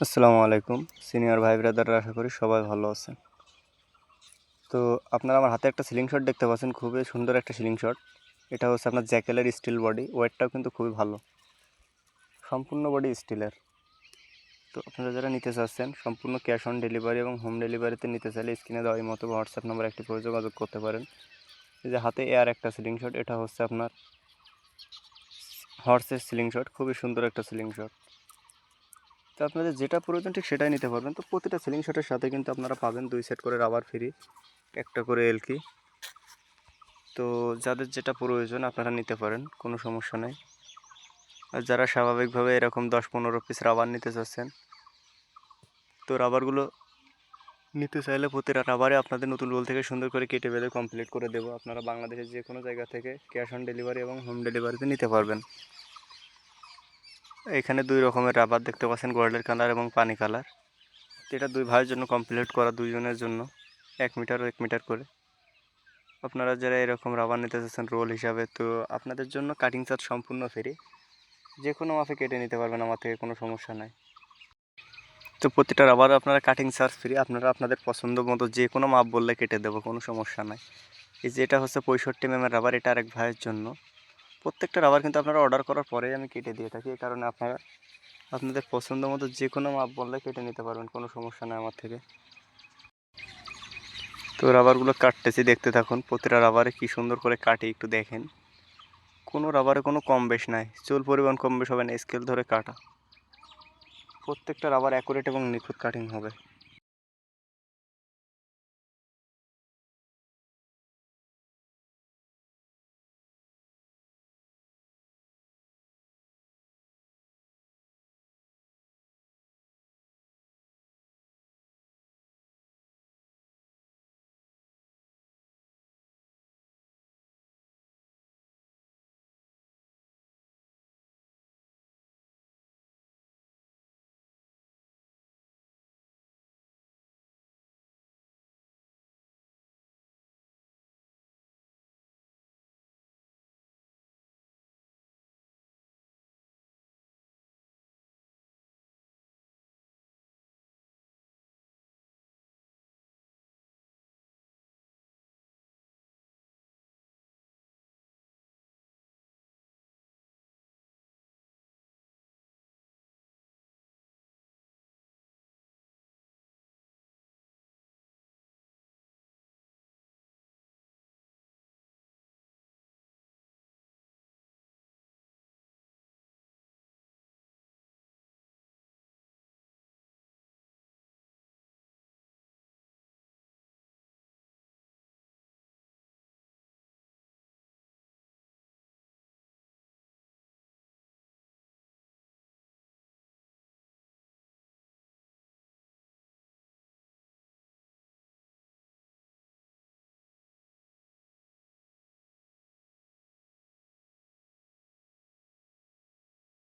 আসসালামু আলাইকুম সিনিয়র ভাই ব্রাদাররা, আশা করি সবাই ভালো আছেন। তো আপনারা আমার হাতে একটা সিলিং শট দেখতে পাচ্ছেন, খুবই সুন্দর একটা সিলিং শট। এটা হচ্ছে আপনার জ্যাকেলের স্টিল বডি, ওয়েটটাও কিন্তু খুবই ভালো, সম্পূর্ণ বডি স্টিলের। তো আপনারা যারা নিতে চাচ্ছেন সম্পূর্ণ ক্যাশ অন ডেলিভারি এবং হোম ডেলিভারিতে নিতে চাইলে স্ক্রিনে দেওয়া এই মতো হোয়াটসঅ্যাপ নাম্বার একটি করে যোগাযোগ করতে পারেন। এই যে হাতে এয়ার একটা সিলিং শট, এটা হচ্ছে আপনার হর্সের সিলিং শট, খুবই সুন্দর একটা সিলিং শট। তো আপনাদের যেটা প্রয়োজন ঠিক সেটাই নিতে পারবেন। তো প্রতিটা সিলিং শটের সাথে কিন্তু আপনারা পাবেন 2 সেট করে রাবার ফ্রি, একটা করে এলকি। তো যাদের যেটা প্রয়োজন আপনারা নিতে পারেন, কোনো সমস্যা নেই। আর যারা স্বাভাবিকভাবে এরকম 10-15 পিস রাবার নিতে চাচ্ছেন, তো রাবারগুলো নিতে চাইলে প্রতিটা রাবারে আপনাদের নতুন রোল থেকে সুন্দর করে কেটে বেঁধে কমপ্লিট করে দেবো। আপনারা বাংলাদেশের যে কোনো জায়গা থেকে ক্যাশ অন ডেলিভারি এবং হোম ডেলিভারিতে নিতে পারবেন। এখানে 2 রকমের রাবার দেখতে পাচ্ছেন, গোল্ডের কালার এবং পানি কালার। এটা 2 ভাইয়ের জন্য কমপ্লিট করা, 2 জনের জন্য 1 মিটার ও 1 মিটার করে। আপনারা যারা এরকম রাবার নিতে চাচ্ছেন রোল হিসাবে, তো আপনাদের জন্য কাটিং চার্জ সম্পূর্ণ ফ্রি, যে কোনো মাপে কেটে নিতে পারবেন আমার থেকে, কোনো সমস্যা নাই। তো প্রতিটা রাবার আপনারা কাটিং চার্জ ফ্রি, আপনারা আপনাদের পছন্দ মতো যে কোনো মাপ বললে কেটে দেবো, কোনো সমস্যা নাই। এই যে এটা হচ্ছে 65 mm রাবার, এটা আরেক ভাইয়ের জন্য। প্রত্যেকটা রাবার কিন্তু আপনারা অর্ডার করার পরেই আমি কেটে দিয়ে থাকি, এই কারণে আপনারা আপনাদের পছন্দ মতো যে কোনো মাপ বললে কেটে নিতে পারবেন, কোনো সমস্যা নেই আমার থেকে। তো রাবারগুলো কাটতেছি, দেখতে থাকুন। প্রতিটা রাবারে কি সুন্দর করে কাটি একটু দেখেন। কোনো রাবারে কোনো কম বেশ নাই, চুল পরিমাণ কম বেশ হবে না, স্কেল ধরে কাটা। প্রত্যেকটা রাবার অ্যাকুরেট এবং নিখুঁত কাটিং হবে।